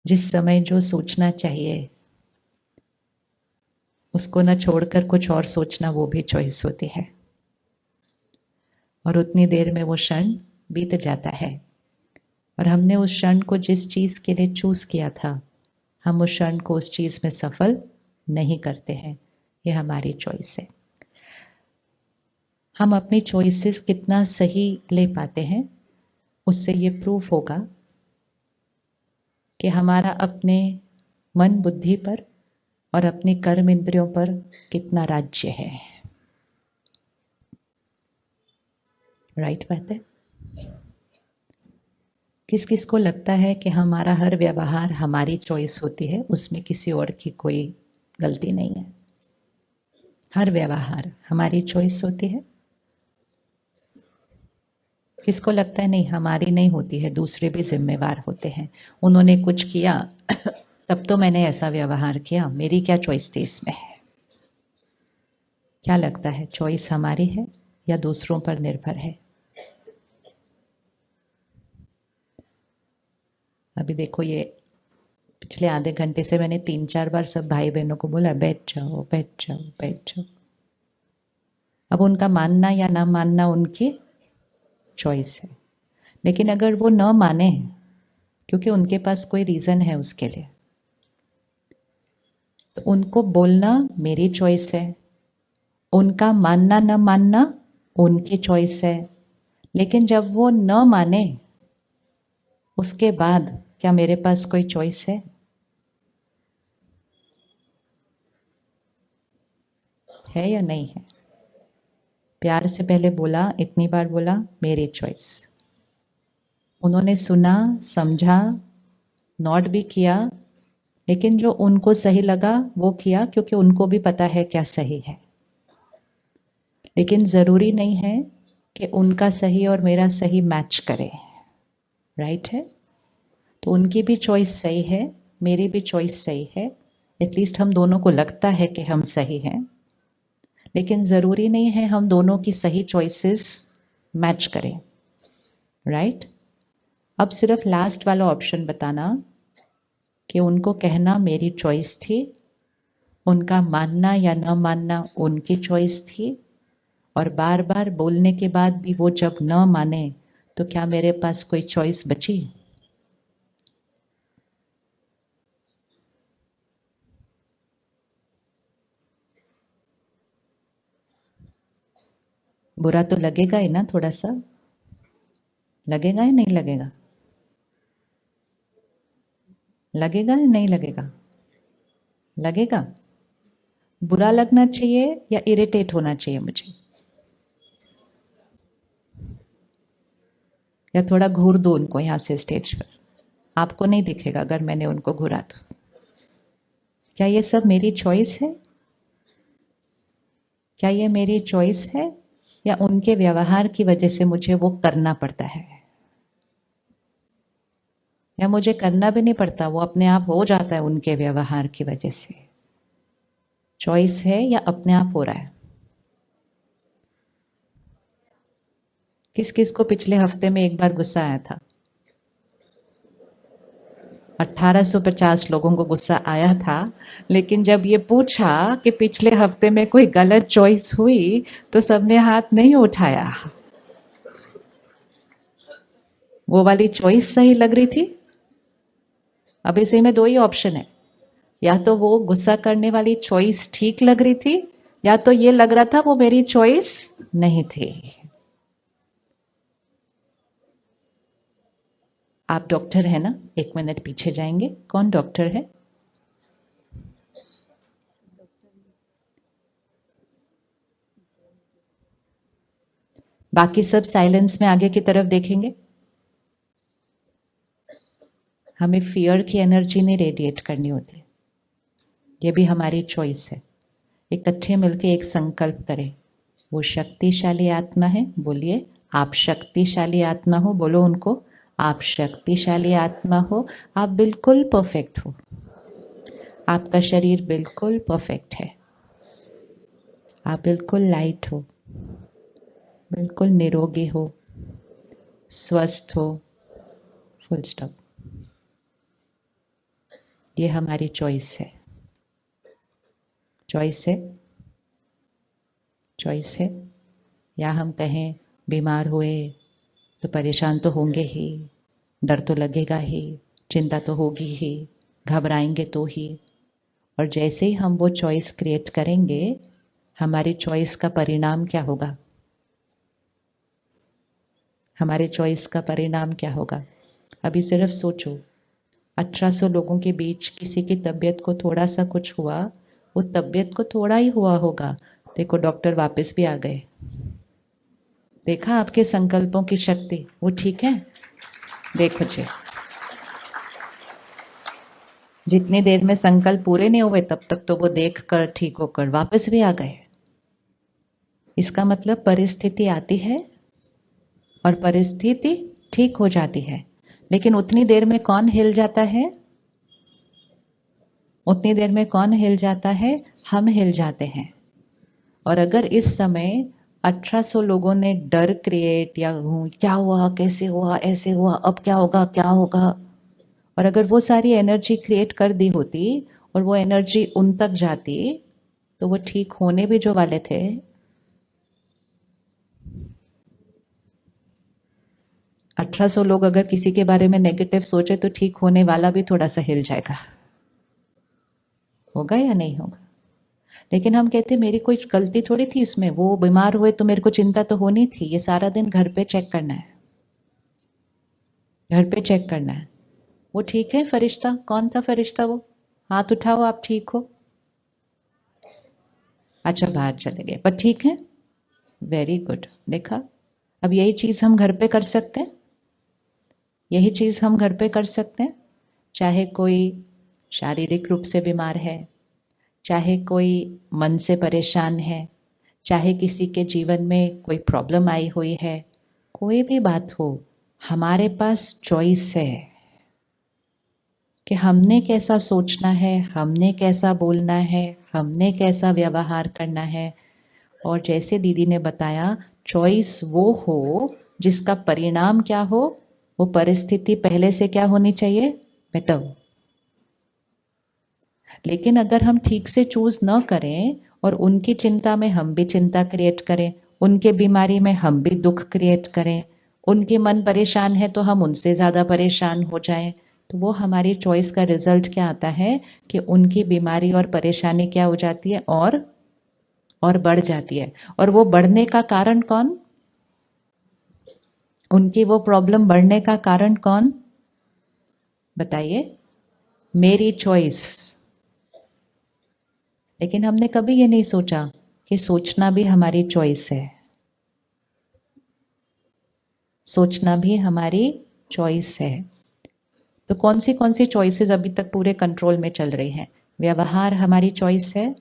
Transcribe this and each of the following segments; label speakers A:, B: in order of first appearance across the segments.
A: जिस समय जो सोचना चाहिए उसको न छोड़कर कुछ और सोचना, वो भी चॉइस होती है। और उतनी देर में वो क्षण बीत जाता है और हमने उस क्षण को जिस चीज के लिए चूज किया था, हम उस क्षण को उस चीज में सफल नहीं करते हैं। ये हमारी चॉइस है। हम अपनी चॉइसेस कितना सही ले पाते हैं, उससे ये प्रूफ होगा कि हमारा अपने मन बुद्धि पर और अपने कर्म इंद्रियों पर कितना राज्य है। राइट बात है। किस किस को लगता है कि हमारा हर व्यवहार हमारी चॉइस होती है, उसमें किसी और की कोई गलती नहीं है। हर व्यवहार हमारी चॉइस होती है। किसको लगता है नहीं, हमारी नहीं होती है, दूसरे भी जिम्मेवार होते हैं। उन्होंने कुछ किया तब तो मैंने ऐसा व्यवहार किया, मेरी क्या चॉइस थी इसमें। क्या लगता है, चॉइस हमारी है या दूसरों पर निर्भर है? अभी देखो, ये पिछले आधे घंटे से मैंने 3-4 बार सब भाई बहनों को बोला बैठ जाओ बैठ जाओ बैठ जाओ। अब उनका मानना या ना मानना उनकी चॉइस है, लेकिन अगर वो न माने क्योंकि उनके पास कोई रीजन है उसके लिए, तो उनको बोलना मेरी चॉइस है, उनका मानना न मानना उनकी चॉइस है। लेकिन जब वो न माने उसके बाद क्या मेरे पास कोई चॉइस है या नहीं है? प्यार से पहले बोला, इतनी बार बोला मेरी चॉइस। उन्होंने सुना, समझा, नोट भी किया, लेकिन जो उनको सही लगा वो किया, क्योंकि उनको भी पता है क्या सही है। लेकिन जरूरी नहीं है कि उनका सही और मेरा सही मैच करे। राइट है? तो उनकी भी चॉइस सही है, मेरी भी चॉइस सही है। एटलीस्ट हम दोनों को लगता है कि हम सही हैं, लेकिन जरूरी नहीं है हम दोनों की सही चॉइसेस मैच करें। राइट? अब सिर्फ लास्ट वाला ऑप्शन बताना कि उनको कहना मेरी चॉइस थी, उनका मानना या न मानना उनकी चॉइस थी, और बार बार बोलने के बाद भी वो जब न माने तो क्या मेरे पास कोई चॉइस बची? बुरा तो लगेगा ही ना, थोड़ा सा लगेगा या नहीं लगेगा? लगेगा या नहीं लगेगा? लगेगा। बुरा लगना चाहिए या इरिटेट होना चाहिए मुझे? या थोड़ा घूर दो उनको यहां से स्टेज पर, आपको नहीं दिखेगा अगर मैंने उनको घूरा तो। क्या ये सब मेरी चॉइस है? क्या ये मेरी चॉइस है या उनके व्यवहार की वजह से मुझे वो करना पड़ता है? या मुझे करना भी नहीं पड़ता, वो अपने आप हो जाता है उनके व्यवहार की वजह से? चॉइस है या अपने आप हो रहा है? किस किस को पिछले हफ्ते में एक बार गुस्सा आया था? 1850 लोगों को गुस्सा आया था, लेकिन जब ये पूछा कि पिछले हफ्ते में कोई गलत चॉइस हुई तो सबने हाथ नहीं उठाया। वो वाली चॉइस सही लग रही थी। अब इसी में दो ही ऑप्शन है, या तो वो गुस्सा करने वाली चॉइस ठीक लग रही थी, या तो ये लग रहा था वो मेरी चॉइस नहीं थी। आप डॉक्टर है ना? एक मिनट पीछे जाएंगे, कौन डॉक्टर है? बाकी सब साइलेंस में आगे की तरफ देखेंगे। हमें फियर की एनर्जी नहीं रेडिएट करनी होती, ये भी हमारी चॉइस है। इकट्ठे मिलके एक संकल्प करें, वो शक्तिशाली आत्मा है, बोलिए आप शक्तिशाली आत्मा हो, बोलो उनको आप शक्तिशाली आत्मा हो, आप बिल्कुल परफेक्ट हो, आपका शरीर बिल्कुल परफेक्ट है, आप बिल्कुल लाइट हो, बिल्कुल निरोगी हो, स्वस्थ हो, फुल स्टॉप। ये हमारी चॉइस है। चॉइस है, चॉइस है। या हम कहें बीमार हुए तो परेशान तो होंगे ही, डर तो लगेगा ही, चिंता तो होगी ही, घबराएंगे तो ही। और जैसे ही हम वो चॉइस क्रिएट करेंगे, हमारी चॉइस का परिणाम क्या होगा? हमारे चॉइस का परिणाम क्या होगा? अभी सिर्फ सोचो, 1800 लोगों के बीच किसी की तबीयत को थोड़ा सा कुछ हुआ, वो तबीयत को थोड़ा ही हुआ होगा, देखो डॉक्टर वापस भी आ गए। देखा आपके संकल्पों की शक्ति, वो ठीक है। देखो जी, जितनी देर में संकल्प पूरे नहीं हुए तब तक तो वो देख कर ठीक होकर वापस भी आ गए। इसका मतलब परिस्थिति आती है और परिस्थिति ठीक हो जाती है, लेकिन उतनी देर में कौन हिल जाता है? उतनी देर में कौन हिल जाता है? हम हिल जाते हैं। और अगर इस समय 1800 लोगों ने डर क्रिएट या क्या हुआ, कैसे हुआ, ऐसे हुआ, अब क्या होगा, क्या होगा, और अगर वो सारी एनर्जी क्रिएट कर दी होती और वो एनर्जी उन तक जाती, तो वो ठीक होने भी जो वाले थे, 1800 लोग अगर किसी के बारे में नेगेटिव सोचे तो ठीक होने वाला भी थोड़ा सा हिल जाएगा। होगा या नहीं होगा? लेकिन हम कहते मेरी कोई गलती थोड़ी थी इसमें, वो बीमार हुए तो मेरे को चिंता तो होनी थी। ये सारा दिन घर पे चेक करना है, घर पे चेक करना है। वो ठीक है फरिश्ता? कौन था फरिश्ता वो? हाथ उठाओ, आप ठीक हो? अच्छा बाहर चले गए, पर ठीक है, वेरी गुड। देखा, अब यही चीज हम घर पे कर सकते हैं। यही चीज हम घर पे कर सकते हैं। चाहे कोई शारीरिक रूप से बीमार है, चाहे कोई मन से परेशान है, चाहे किसी के जीवन में कोई प्रॉब्लम आई हुई है, कोई भी बात हो, हमारे पास चॉइस है कि हमने कैसा सोचना है, हमने कैसा बोलना है, हमने कैसा व्यवहार करना है। और जैसे दीदी ने बताया, चॉइस वो हो जिसका परिणाम क्या हो, वो परिस्थिति पहले से क्या होनी चाहिए? बेटर। लेकिन अगर हम ठीक से चूज न करें और उनकी चिंता में हम भी चिंता क्रिएट करें, उनके बीमारी में हम भी दुख क्रिएट करें, उनके मन परेशान है तो हम उनसे ज्यादा परेशान हो जाएं, तो वो हमारी चॉइस का रिजल्ट क्या आता है कि उनकी बीमारी और परेशानी क्या हो जाती है? और बढ़ जाती है। और वो बढ़ने का कारण कौन? उनकी वो प्रॉब्लम बढ़ने का कारण कौन? बताइए। मेरी चॉइस। लेकिन हमने कभी ये नहीं सोचा कि सोचना भी हमारी चॉइस है। सोचना भी हमारी चॉइस है। तो कौन सी चॉइसेस अभी तक पूरे कंट्रोल में चल रही हैं? व्यवहार हमारी चॉइस है।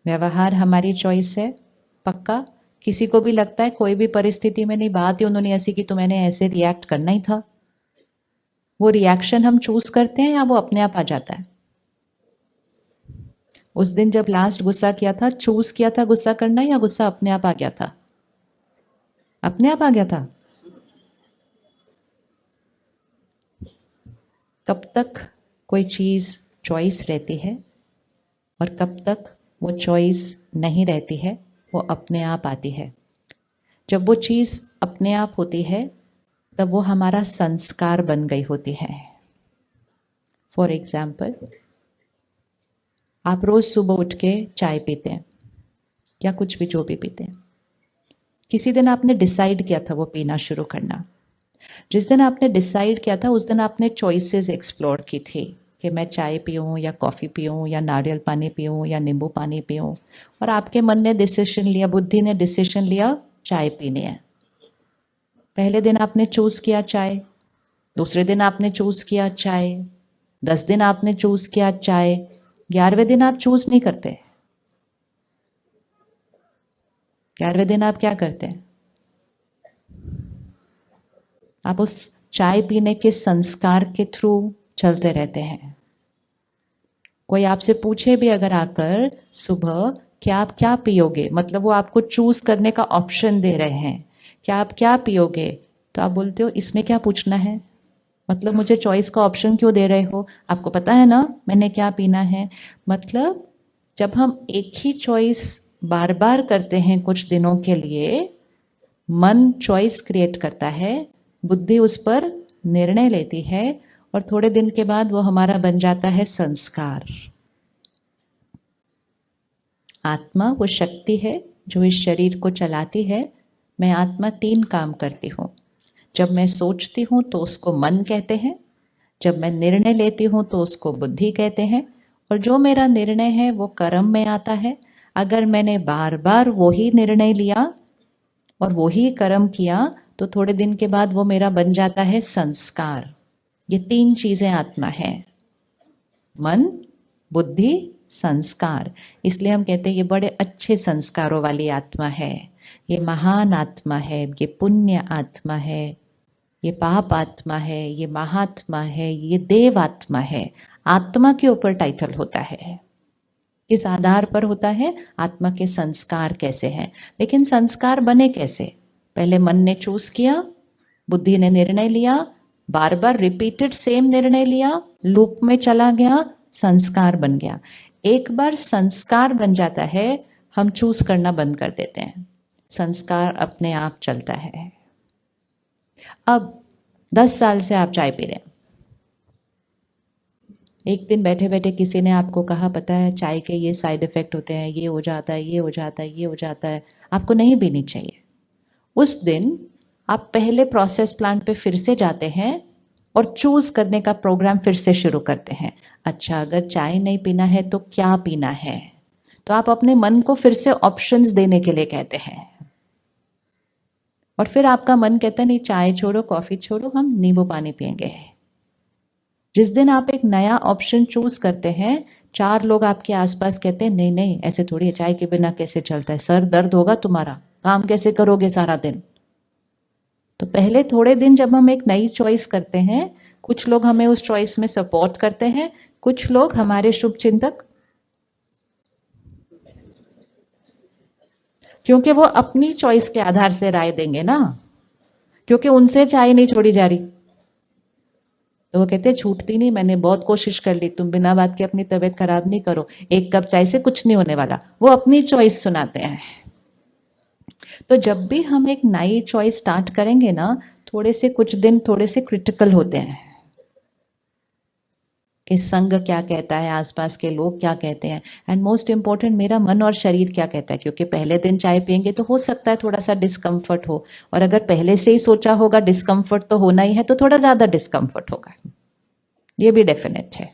A: व्यवहार हमारी चॉइस है, पक्का। किसी को भी लगता है कोई भी परिस्थिति में नहीं, बात ही उन्होंने ऐसी की तो मैंने ऐसे रिएक्ट करना ही था। वो रिएक्शन हम चूज करते हैं या वो अपने आप आ जाता है? उस दिन जब लास्ट गुस्सा किया था, चूज किया था गुस्सा करना या गुस्सा अपने आप आ गया था? अपने आप आ गया था। कब तक कोई चीज चॉइस रहती है और कब तक वो चॉइस नहीं रहती है? वो अपने आप आती है। जब वो चीज अपने आप होती है तब वो हमारा संस्कार बन गई होती है। फॉर एग्जाम्पल, आप रोज सुबह उठ के चाय पीते हैं या कुछ भी जो भी पीते हैं, किसी दिन आपने डिसाइड किया था वो पीना शुरू करना। जिस दिन आपने डिसाइड किया था उस दिन आपने चॉइसेस एक्सप्लोर की थी कि मैं चाय पीऊँ या कॉफ़ी पीऊँ या नारियल पानी पीऊँ या नींबू पानी पीऊँ, और आपके मन ने डिसीजन लिया, बुद्धि ने डिसीजन लिया चाय पीनी है। पहले दिन आपने चूज किया चाय, दूसरे दिन आपने चूज किया चाय, 10 दिन आपने चूज किया चाय, 11वें दिन आप चूज नहीं करते। 11वें दिन आप क्या करते हैं? आप उस चाय पीने के संस्कार के थ्रू चलते रहते हैं। कोई आपसे पूछे भी अगर आकर सुबह कि आप क्या पियोगे, मतलब वो आपको चूज करने का ऑप्शन दे रहे हैं कि आप क्या पियोगे, तो आप बोलते हो इसमें क्या पूछना है, मतलब मुझे चॉइस का ऑप्शन क्यों दे रहे हो? आपको पता है ना मैंने क्या पीना है? मतलब जब हम एक ही चॉइस बार बार करते हैं कुछ दिनों के लिए, मन चॉइस क्रिएट करता है, बुद्धि उस पर निर्णय लेती है, और थोड़े दिन के बाद वो हमारा बन जाता है संस्कार। आत्मा वो शक्ति है जो इस शरीर को चलाती है। मैं आत्मा 3 काम करती हूँ। जब मैं सोचती हूँ तो उसको मन कहते हैं, जब मैं निर्णय लेती हूँ तो उसको बुद्धि कहते हैं, और जो मेरा निर्णय है वो कर्म में आता है। अगर मैंने बार बार वही निर्णय लिया और वही कर्म किया तो थोड़े दिन के बाद वो मेरा बन जाता है संस्कार। ये 3 चीजें आत्मा है, मन, बुद्धि, संस्कार। इसलिए हम कहते हैं ये बड़े अच्छे संस्कारों वाली आत्मा है, ये महान आत्मा है, ये पुण्य आत्मा है, ये पाप आत्मा है, ये महात्मा है, ये देव आत्मा है। आत्मा के ऊपर टाइटल होता है। किस आधार पर होता है? आत्मा के संस्कार कैसे हैं। लेकिन संस्कार बने कैसे? पहले मन ने चूज किया, बुद्धि ने निर्णय लिया, बार बार रिपीटेड सेम निर्णय लिया, लूप में चला गया, संस्कार बन गया। एक बार संस्कार बन जाता है, हम चूज करना बंद कर देते हैं, संस्कार अपने आप चलता है। अब 10 साल से आप चाय पी रहे हैं, एक दिन बैठे बैठे किसी ने आपको कहा पता है चाय के ये साइड इफेक्ट होते हैं, ये हो जाता है, ये हो जाता है, ये हो जाता है, आपको नहीं पीनी चाहिए। उस दिन आप पहले प्रोसेस प्लांट पे फिर से जाते हैं और चूज करने का प्रोग्राम फिर से शुरू करते हैं। अच्छा, अगर चाय नहीं पीना है तो क्या पीना है? तो आप अपने मन को फिर से ऑप्शंस देने के लिए कहते हैं, और फिर आपका मन कहता है नहीं चाय छोड़ो, कॉफी छोड़ो, हम नींबू पानी पियेंगे। जिस दिन आप एक नया ऑप्शन चूज करते हैं, 4 लोग आपके आसपास कहते हैं नहीं नहीं ऐसे थोड़ी है, चाय के बिना कैसे चलता है, सर दर्द होगा तुम्हारा, काम कैसे करोगे सारा दिन। तो पहले थोड़े दिन जब हम एक नई चॉइस करते हैं, कुछ लोग हमें उस चॉइस में सपोर्ट करते हैं, कुछ लोग हमारे शुभ चिंतक, क्योंकि वो अपनी चॉइस के आधार से राय देंगे ना, क्योंकि उनसे चाय नहीं छोड़ी जा रही। तो वो कहते हैं छूटती नहीं, मैंने बहुत कोशिश कर ली, तुम बिना बात के अपनी तबीयत खराब नहीं करो, एक कप चाय से कुछ नहीं होने वाला। वो अपनी चॉइस सुनाते हैं। तो जब भी हम एक नई चॉइस स्टार्ट करेंगे ना, थोड़े से कुछ दिन थोड़े से क्रिटिकल होते हैं कि संग क्या कहता है, आसपास के लोग क्या कहते हैं, एंड मोस्ट इंपॉर्टेंट मेरा मन और शरीर क्या कहता है। क्योंकि पहले दिन चाय पियेंगे तो हो सकता है थोड़ा सा डिस्कम्फर्ट हो, और अगर पहले से ही सोचा होगा डिस्कम्फर्ट तो होना ही है, तो थोड़ा ज्यादा डिस्कम्फर्ट होगा, ये भी डेफिनेट है।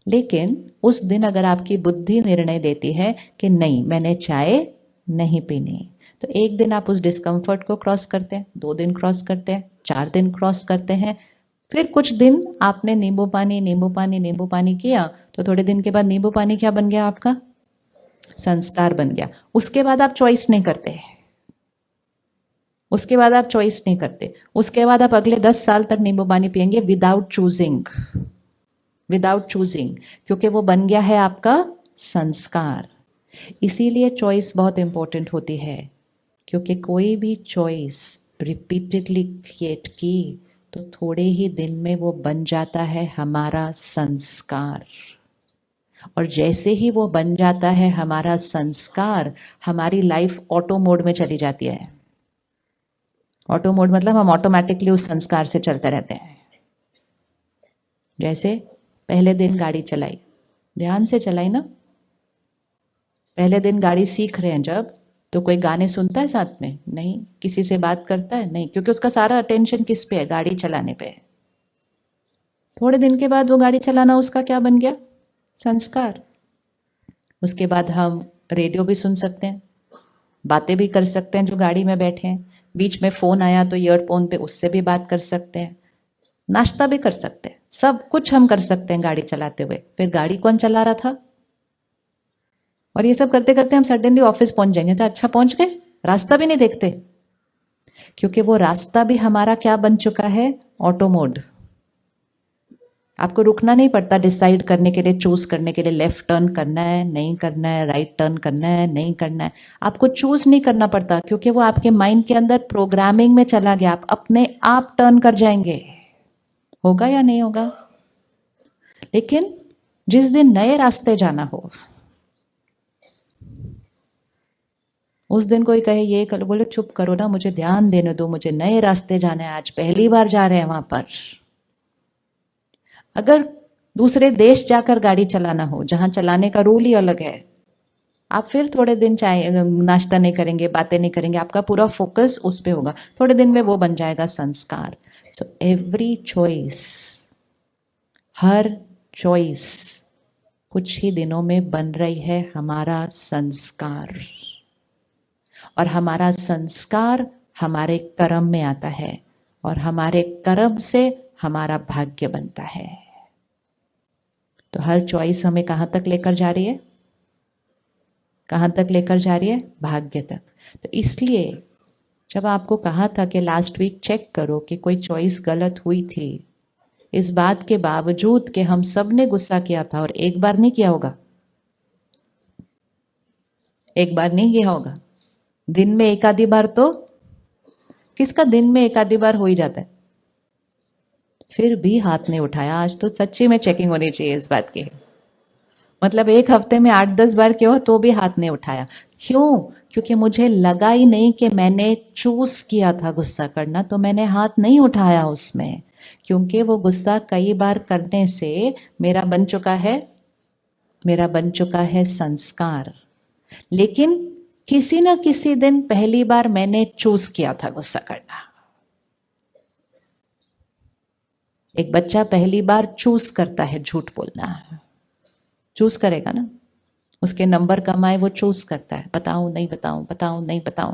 A: लेकिन उस दिन अगर आपकी बुद्धि निर्णय देती है कि नहीं मैंने चाय नहीं पीनी, तो एक दिन आप उस डिस्कम्फर्ट को क्रॉस करते हैं, 2 दिन क्रॉस करते हैं, 4 दिन क्रॉस करते हैं, फिर कुछ दिन आपने नींबू पानी नींबू पानी नींबू पानी किया, तो थोड़े दिन के बाद नींबू पानी क्या बन गया? आपका संस्कार बन गया। उसके बाद आप चॉइस नहीं करते, उसके बाद आप चॉइस नहीं करते, उसके बाद आप अगले 10 साल तक नींबू पानी पियेंगे विदाउट चूजिंग, विदाउट चूजिंग, क्योंकि वो बन गया है आपका संस्कार। इसीलिए चॉइस बहुत इंपॉर्टेंट होती है, क्योंकि कोई भी चॉइस रिपीटेडली क्रिएट की तो थोड़े ही दिन में वो बन जाता है हमारा संस्कार, और जैसे ही वो बन जाता है हमारा संस्कार, हमारी लाइफ ऑटो मोड में चली जाती है। ऑटो मोड मतलब हम ऑटोमेटिकली उस संस्कार से चलते रहते हैं। जैसे पहले दिन गाड़ी चलाई, ध्यान से चलाई ना, पहले दिन गाड़ी सीख रहे हैं जब, तो कोई गाने सुनता है साथ में? नहीं। किसी से बात करता है? नहीं, क्योंकि उसका सारा अटेंशन किस पे है? गाड़ी चलाने पे है। थोड़े दिन के बाद वो गाड़ी चलाना उसका क्या बन गया? संस्कार। उसके बाद हम रेडियो भी सुन सकते हैं, बातें भी कर सकते हैं जो गाड़ी में बैठे हैं, बीच में फोन आया तो ईयरफोन पे उससे भी बात कर सकते हैं, नाश्ता भी कर सकते हैं, सब कुछ हम कर सकते हैं गाड़ी चलाते हुए। फिर गाड़ी कौन चला रहा था? और ये सब करते करते हम सडनली ऑफिस पहुंच जाएंगे, तो अच्छा पहुंच गए, रास्ता भी नहीं देखते, क्योंकि वो रास्ता भी हमारा क्या बन चुका है? Auto mode. आपको रुकना नहीं पड़ता डिसाइड करने के लिए, चूज करने के लिए, लेफ्ट टर्न करना है नहीं करना है, राइट टर्न करना है नहीं करना है, आपको चूज नहीं करना पड़ता, क्योंकि वो आपके माइंड के अंदर प्रोग्रामिंग में चला गया, आप अपने आप टर्न कर जाएंगे। होगा या नहीं होगा? लेकिन जिस दिन नए रास्ते जाना हो, उस दिन कोई कहे ये करो, बोले चुप करो ना, मुझे ध्यान देने दो, मुझे नए रास्ते जाना है, आज पहली बार जा रहे हैं वहां पर। अगर दूसरे देश जाकर गाड़ी चलाना हो, जहां चलाने का रूल ही अलग है, आप फिर थोड़े दिन चाय नाश्ता नहीं करेंगे, बातें नहीं करेंगे, आपका पूरा फोकस उस पे होगा, थोड़े दिन में वो बन जाएगा संस्कार। So every choice, her choice कुछ ही दिनों में बन रही है हमारा संस्कार, और हमारा संस्कार हमारे कर्म में आता है, और हमारे कर्म से हमारा भाग्य बनता है। तो हर चॉइस हमें कहां तक लेकर जा रही है? कहां तक लेकर जा रही है? भाग्य तक। तो इसलिए जब आपको कहा था कि लास्ट वीक चेक करो कि कोई चॉइस गलत हुई थी, इस बात के बावजूद कि हम सब ने गुस्सा किया था, और एक बार नहीं किया होगा, एक बार नहीं किया होगा, दिन में एक आधी बार तो, किसका दिन में एक आधी बार हो ही जाता है, फिर भी हाथ नहीं उठाया। आज तो सच्ची में चेकिंग होनी चाहिए इस बात की। मतलब एक हफ्ते में 8-10 बार क्यों तो भी हाथ नहीं उठाया। क्यों? क्योंकि मुझे लगा ही नहीं कि मैंने चूज किया था गुस्सा करना, तो मैंने हाथ नहीं उठाया उसमें, क्योंकि वो गुस्सा कई बार करने से मेरा बन चुका है संस्कार। लेकिन किसी न किसी दिन पहली बार मैंने चूज किया था गुस्सा करना। एक बच्चा पहली बार चूज करता है झूठ बोलना, चूज करेगा ना, उसके नंबर कम आए वो चूज करता है, बताऊं नहीं बताऊं, बताऊं नहीं बताऊं,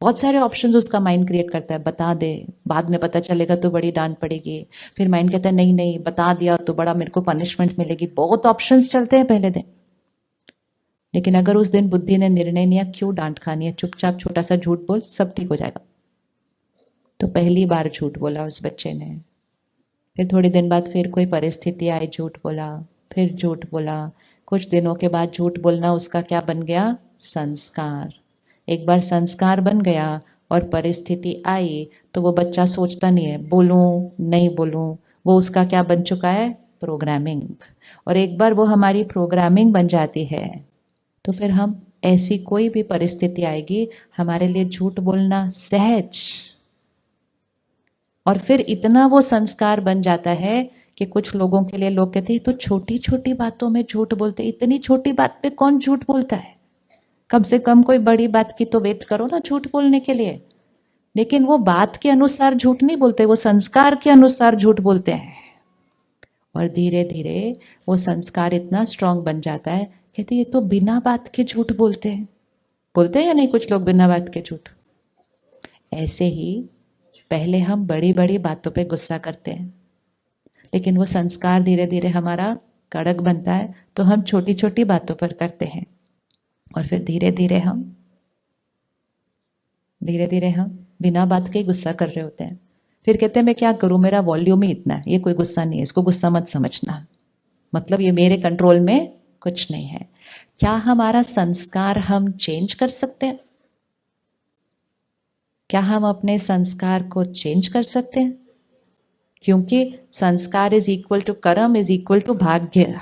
A: बहुत सारे ऑप्शंस उसका माइंड क्रिएट करता है। बता दे, बाद में पता चलेगा तो बड़ी डांट पड़ेगी, फिर माइंड कहता है नहीं नहीं बता दिया तो बड़ा मेरे को पनिशमेंट मिलेगी, बहुत ऑप्शंस चलते हैं पहले दिन। लेकिन अगर उस दिन बुद्धि ने निर्णय लिया क्यों डांट खानी है, चुपचाप छोटा सा झूठ बोल, सब ठीक हो जाएगा, तो पहली बार झूठ बोला उस बच्चे ने। फिर थोड़ी दिन बाद फिर कोई परिस्थिति आई, झूठ बोला, फिर झूठ बोला, कुछ दिनों के बाद झूठ बोलना उसका क्या बन गया? संस्कार। एक बार संस्कार बन गया और परिस्थिति आई तो वो बच्चा सोचता नहीं है बोलूं नहीं बोलूं, वो उसका क्या बन चुका है? प्रोग्रामिंग। और एक बार वो हमारी प्रोग्रामिंग बन जाती है तो फिर हम, ऐसी कोई भी परिस्थिति आएगी, हमारे लिए झूठ बोलना सहज। और फिर इतना वो संस्कार बन जाता है कि कुछ लोगों के लिए लोग कहते हैं तो छोटी छोटी बातों में झूठ बोलते, इतनी छोटी बात पे कौन झूठ बोलता है, कम से कम कोई बड़ी बात की तो वेट करो ना झूठ बोलने के लिए। लेकिन वो बात के अनुसार झूठ नहीं बोलते, वो संस्कार के अनुसार झूठ बोलते हैं। और धीरे धीरे वो संस्कार इतना स्ट्रांग बन जाता है, कहते ये तो बिना बात के झूठ बोलते हैं। बोलते हैं या नहीं कुछ लोग बिना बात के झूठ? ऐसे ही पहले हम बड़ी बड़ी बातों पे गुस्सा करते हैं, लेकिन वो संस्कार धीरे धीरे हमारा कड़क बनता है तो हम छोटी छोटी बातों पर करते हैं, और फिर धीरे धीरे हम बिना बात के गुस्सा कर रहे होते हैं। फिर कहते हैं मैं क्या करूं, मेरा वॉल्यूम ही इतना है, ये कोई गुस्सा नहीं है, इसको गुस्सा मत समझना, मतलब ये मेरे कंट्रोल में कुछ नहीं है। क्या हमारा संस्कार हम चेंज कर सकते हैं? क्या हम अपने संस्कार को चेंज कर सकते हैं? क्योंकि संस्कार इज इक्वल टू कर्म इज इक्वल टू भाग्य।